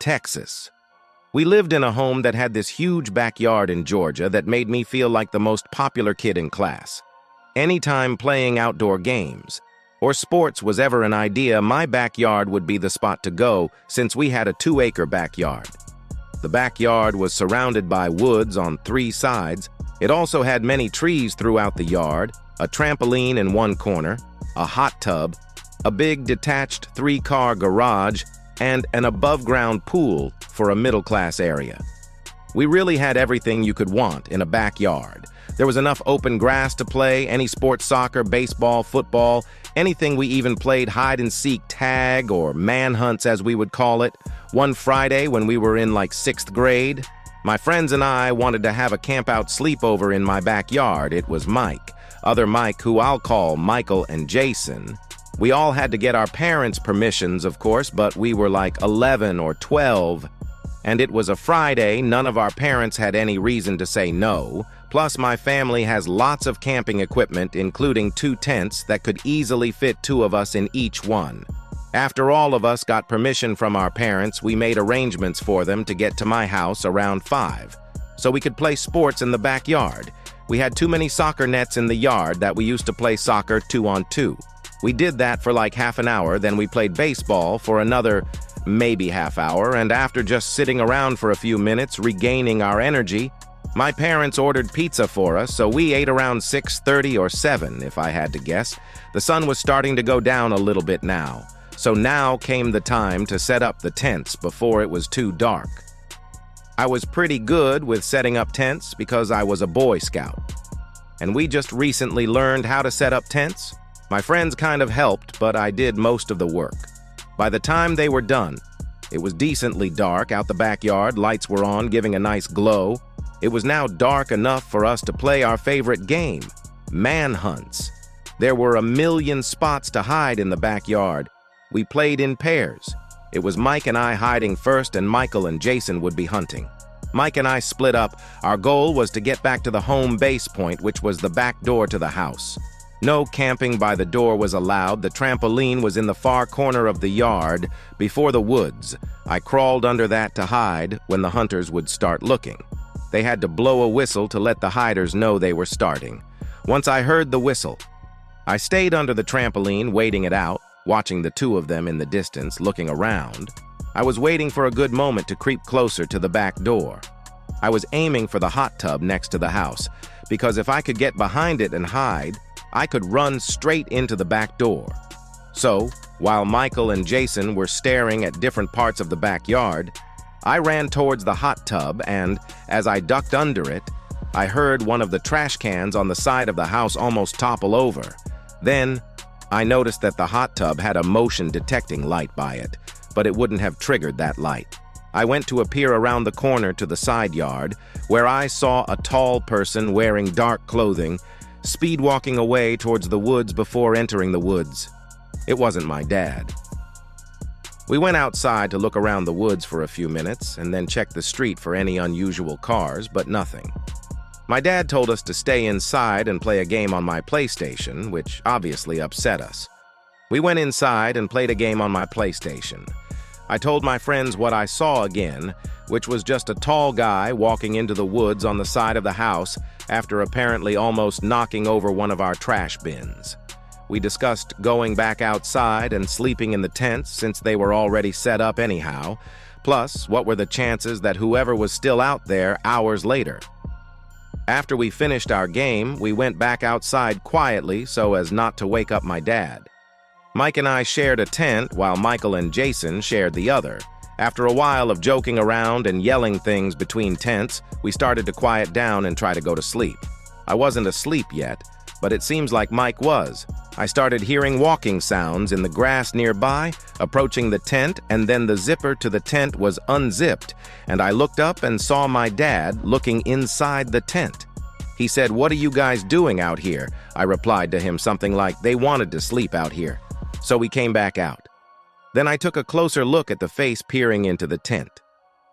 Texas. We lived in a home that had this huge backyard in Georgia that made me feel like the most popular kid in class. Anytime playing outdoor games or sports was ever an idea, my backyard would be the spot to go since we had a 2-acre backyard. The backyard was surrounded by woods on 3 sides. It also had many trees throughout the yard, a trampoline in one corner, a hot tub, a big detached 3-car garage, and an above-ground pool for a middle-class area. We really had everything you could want in a backyard. There was enough open grass to play, any sport, soccer, baseball, football, anything. We even played hide-and-seek tag, or manhunts as we would call it. One Friday when we were in like 6th grade, my friends and I wanted to have a camp-out sleepover in my backyard. It was Mike, other Mike, who I'll call Michael, and Jason. We all had to get our parents' permissions, of course, but we were like 11 or 12, and it was a Friday. None of our parents had any reason to say no. Plus, my family has lots of camping equipment, including 2 tents that could easily fit 2 of us in each one. After all of us got permission from our parents, we made arrangements for them to get to my house around 5, so we could play sports in the backyard. We had too many soccer nets in the yard that we used to play soccer 2-on-2. We did that for like half an hour, then we played baseball for another maybe half hour, and after just sitting around for a few minutes, regaining our energy, my parents ordered pizza for us, so we ate around 6:30 or 7, if I had to guess. The sun was starting to go down a little bit now, so now came the time to set up the tents before it was too dark. I was pretty good with setting up tents because I was a Boy Scout, and we just recently learned how to set up tents. My friends kind of helped, but I did most of the work. By the time they were done, it was decently dark out the backyard. Lights were on, giving a nice glow. It was now dark enough for us to play our favorite game, manhunts. There were a million spots to hide in the backyard. We played in pairs. It was Mike and I hiding first, and Michael and Jason would be hunting. Mike and I split up. Our goal was to get back to the home base point, which was the back door to the house. No camping by the door was allowed. The trampoline was in the far corner of the yard, before the woods. I crawled under that to hide when the hunters would start looking. They had to blow a whistle to let the hiders know they were starting. Once I heard the whistle, I stayed under the trampoline, waiting it out, watching the 2 of them in the distance, looking around. I was waiting for a good moment to creep closer to the back door. I was aiming for the hot tub next to the house, because if I could get behind it and hide, I could run straight into the back door. So, while Michael and Jason were staring at different parts of the backyard, I ran towards the hot tub, and as I ducked under it, I heard one of the trash cans on the side of the house almost topple over. Then, I noticed that the hot tub had a motion detecting light by it, but it wouldn't have triggered that light. I went to appear around the corner to the side yard, where I saw a tall person wearing dark clothing, speed walking away towards the woods before entering the woods. It wasn't my dad. We went outside to look around the woods for a few minutes and then checked the street for any unusual cars, but nothing. My dad told us to stay inside and play a game on my PlayStation, which obviously upset us. We went inside and played a game on my PlayStation. I told my friends what I saw again, which was just a tall guy walking into the woods on the side of the house after apparently almost knocking over one of our trash bins. We discussed going back outside and sleeping in the tents since they were already set up anyhow. Plus, what were the chances that whoever was still out there hours later? After we finished our game, we went back outside quietly so as not to wake up my dad. Mike and I shared a tent while Michael and Jason shared the other. After a while of joking around and yelling things between tents, we started to quiet down and try to go to sleep. I wasn't asleep yet, but it seems like Mike was. I started hearing walking sounds in the grass nearby, approaching the tent, and then the zipper to the tent was unzipped, and I looked up and saw my dad looking inside the tent. He said, "What are you guys doing out here?" I replied to him something like, "They wanted to sleep out here." So we came back out. Then I took a closer look at the face peering into the tent.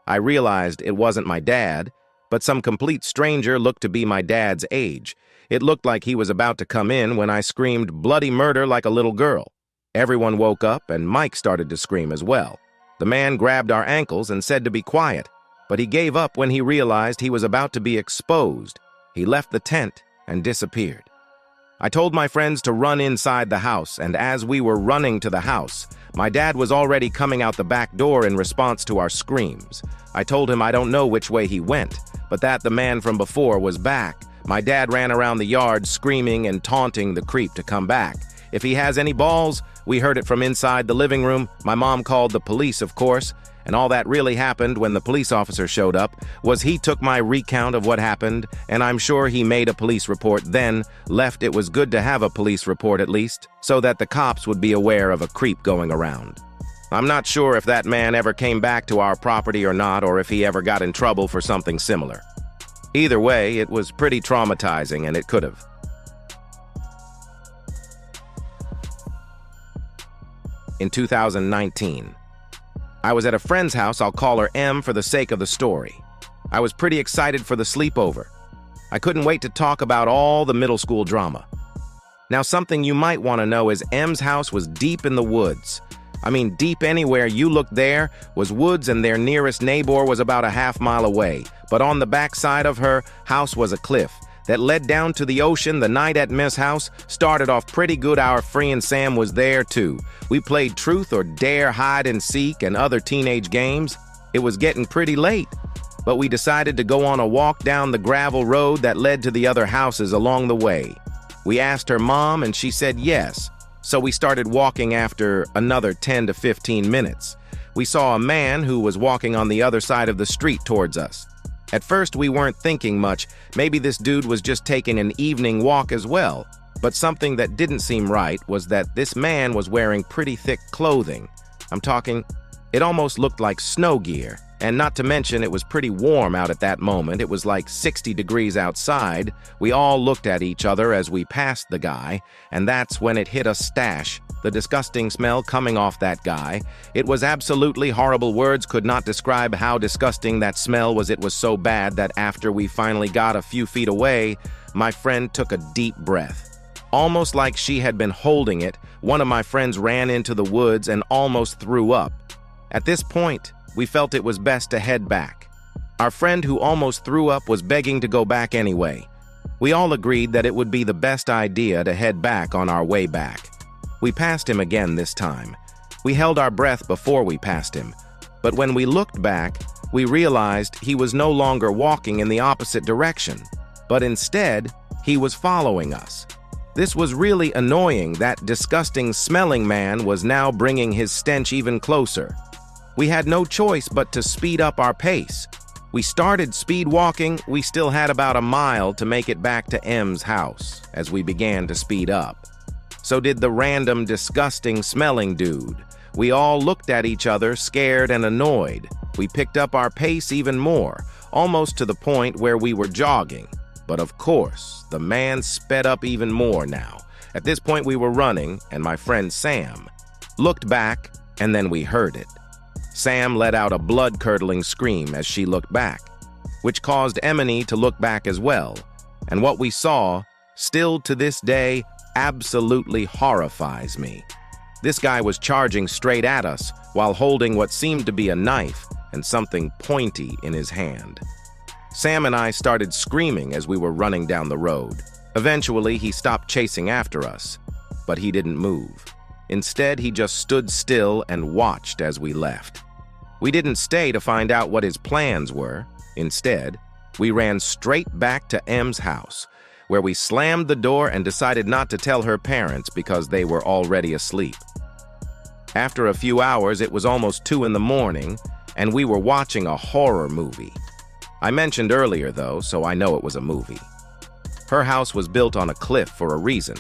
I realized it wasn't my dad, but some complete stranger looked to be my dad's age. It looked like he was about to come in when I screamed bloody murder like a little girl. Everyone woke up and Mike started to scream as well. The man grabbed our ankles and said to be quiet, but he gave up when he realized he was about to be exposed. He left the tent and disappeared. I told my friends to run inside the house, and as we were running to the house, my dad was already coming out the back door in response to our screams. I told him I don't know which way he went, but that the man from before was back. My dad ran around the yard screaming and taunting the creep to come back. If he has any balls, we heard it from inside the living room. My mom called the police, of course, and all that really happened when the police officer showed up was he took my recount of what happened, and I'm sure he made a police report then, left. It was good to have a police report at least, so that the cops would be aware of a creep going around. I'm not sure if that man ever came back to our property or not, or if he ever got in trouble for something similar. Either way, it was pretty traumatizing, and it could have. In 2019, I was at a friend's house. I'll call her M for the sake of the story. I was pretty excited for the sleepover. I couldn't wait to talk about all the middle school drama. Now, something you might want to know is M's house was deep in the woods. I mean, deep anywhere you looked there was woods, and their nearest neighbor was about a half-mile away. But on the back side of her house was a cliff that led down to the ocean. The night at Miss House started off pretty good. Our friend Sam was there too. We played truth or dare, hide and seek, and other teenage games. It was getting pretty late, but we decided to go on a walk down the gravel road that led to the other houses along the way. We asked her mom, and she said yes. So we started walking. After another 10 to 15 minutes, we saw a man who was walking on the other side of the street towards us. At first, we weren't thinking much. Maybe this dude was just taking an evening walk as well. But something that didn't seem right was that this man was wearing pretty thick clothing. I'm talking, it almost looked like snow gear. And not to mention, it was pretty warm out at that moment. It was like 60 degrees outside. We all looked at each other as we passed the guy, and that's when it hit us stash. The disgusting smell coming off that guy. It was absolutely horrible. Words could not describe how disgusting that smell was. It was so bad that after we finally got a few feet away, my friend took a deep breath. Almost like she had been holding it, one of my friends ran into the woods and almost threw up. At this point, we felt it was best to head back. Our friend who almost threw up was begging to go back anyway. We all agreed that it would be the best idea to head back on our way back. We passed him again this time. We held our breath before we passed him, but when we looked back, we realized he was no longer walking in the opposite direction, but instead, he was following us. This was really annoying. That disgusting smelling man was now bringing his stench even closer. We had no choice but to speed up our pace. We started speed walking. We still had about a mile to make it back to M's house as we began to speed up. So did the random, disgusting smelling dude. We all looked at each other, scared and annoyed. We picked up our pace even more, almost to the point where we were jogging. But of course, the man sped up even more now. At this point, we were running, and my friend Sam looked back, and then we heard it. Sam let out a blood-curdling scream as she looked back, which caused Emily to look back as well. And what we saw, still to this day, absolutely horrifies me. This guy was charging straight at us while holding what seemed to be a knife and something pointy in his hand. Sam and I started screaming as we were running down the road. Eventually, he stopped chasing after us, but he didn't move. Instead, he just stood still and watched as we left. We didn't stay to find out what his plans were. Instead, we ran straight back to M's house, where we slammed the door and decided not to tell her parents because they were already asleep. After a few hours, it was almost 2 in the morning, and we were watching a horror movie. I mentioned earlier, though, so I know it was a movie. Her house was built on a cliff for a reason,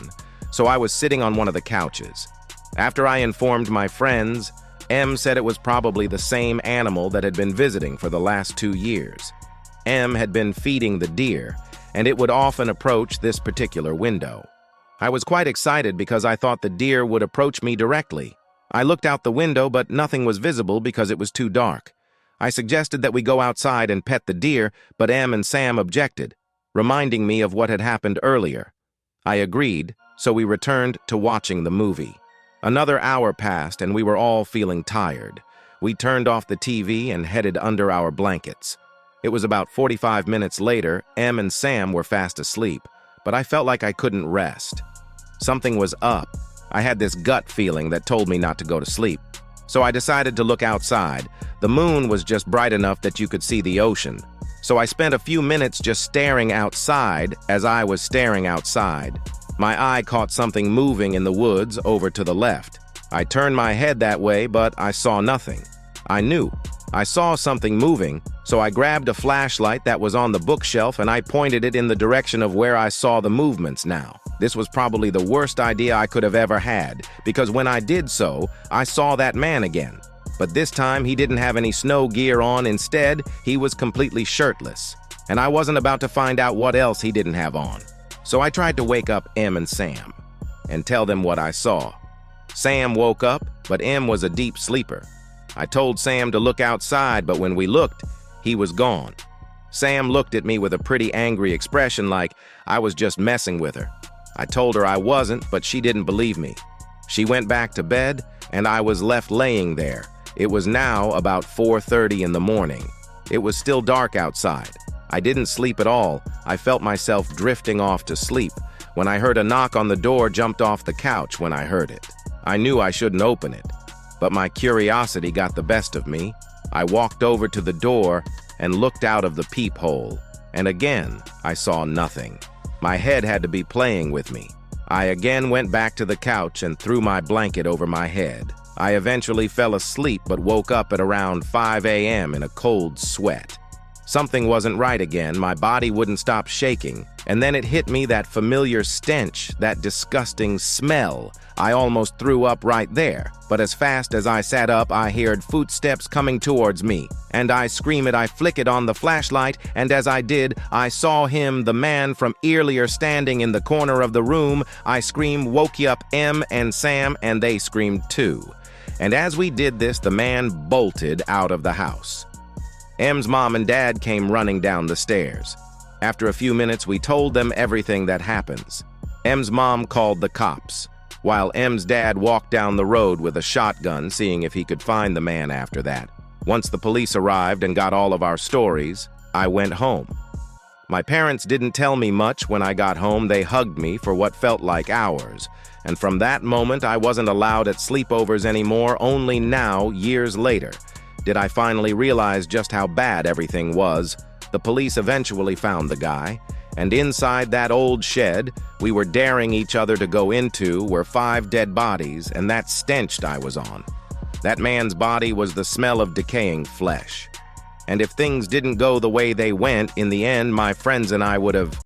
so I was sitting on one of the couches. After I informed my friends, M said it was probably the same animal that had been visiting for the last 2 years. M had been feeding the deer, and it would often approach this particular window. I was quite excited because I thought the deer would approach me directly. I looked out the window, but nothing was visible because it was too dark. I suggested that we go outside and pet the deer, but M and Sam objected, reminding me of what had happened earlier. I agreed, so we returned to watching the movie. Another hour passed, and we were all feeling tired. We turned off the TV and headed under our blankets. It was about 45 minutes later. Em and Sam were fast asleep, but I felt like I couldn't rest. Something was up. I had this gut feeling that told me not to go to sleep. So I decided to look outside. The moon was just bright enough that you could see the ocean. So I spent a few minutes just staring outside. As I was staring outside, my eye caught something moving in the woods over to the left. I turned my head that way, but I saw nothing. I knew I saw something moving, so I grabbed a flashlight that was on the bookshelf and I pointed it in the direction of where I saw the movements now. This was probably the worst idea I could have ever had, because when I did so, I saw that man again. But this time he didn't have any snow gear on. Instead, he was completely shirtless. And I wasn't about to find out what else he didn't have on. So I tried to wake up Em and Sam and tell them what I saw. Sam woke up, but Em was a deep sleeper. I told Sam to look outside, but when we looked, he was gone. Sam looked at me with a pretty angry expression, like I was just messing with her. I told her I wasn't, but she didn't believe me. She went back to bed, and I was left laying there. It was now about 4:30 in the morning. It was still dark outside. I didn't sleep at all. I felt myself drifting off to sleep. When I heard a knock on the door, jumped off the couch when I heard it. I knew I shouldn't open it, but my curiosity got the best of me. I walked over to the door and looked out of the peephole, and again, I saw nothing. My head had to be playing with me. I again went back to the couch and threw my blanket over my head. I eventually fell asleep but woke up at around 5 a.m. in a cold sweat. Something wasn't right again. My body wouldn't stop shaking. And then it hit me, that familiar stench, that disgusting smell. I almost threw up right there. But as fast as I sat up, I heard footsteps coming towards me. And I screamed. I flickered on the flashlight, and as I did, I saw him, the man from earlier, standing in the corner of the room. I screamed, woke up Em and Sam, and they screamed too. And as we did this, the man bolted out of the house. Em's mom and dad came running down the stairs. After a few minutes, we told them everything that happens. Em's mom called the cops, while Em's dad walked down the road with a shotgun, seeing if he could find the man after that. Once the police arrived and got all of our stories, I went home. My parents didn't tell me much. When I got home, they hugged me for what felt like hours. And from that moment, I wasn't allowed at sleepovers anymore. Only now, years later, did I finally realize just how bad everything was. The police eventually found the guy, and inside that old shed we were daring each other to go into were 5 dead bodies, and that stench I was on. That man's body was the smell of decaying flesh. And if things didn't go the way they went, in the end, my friends and I would have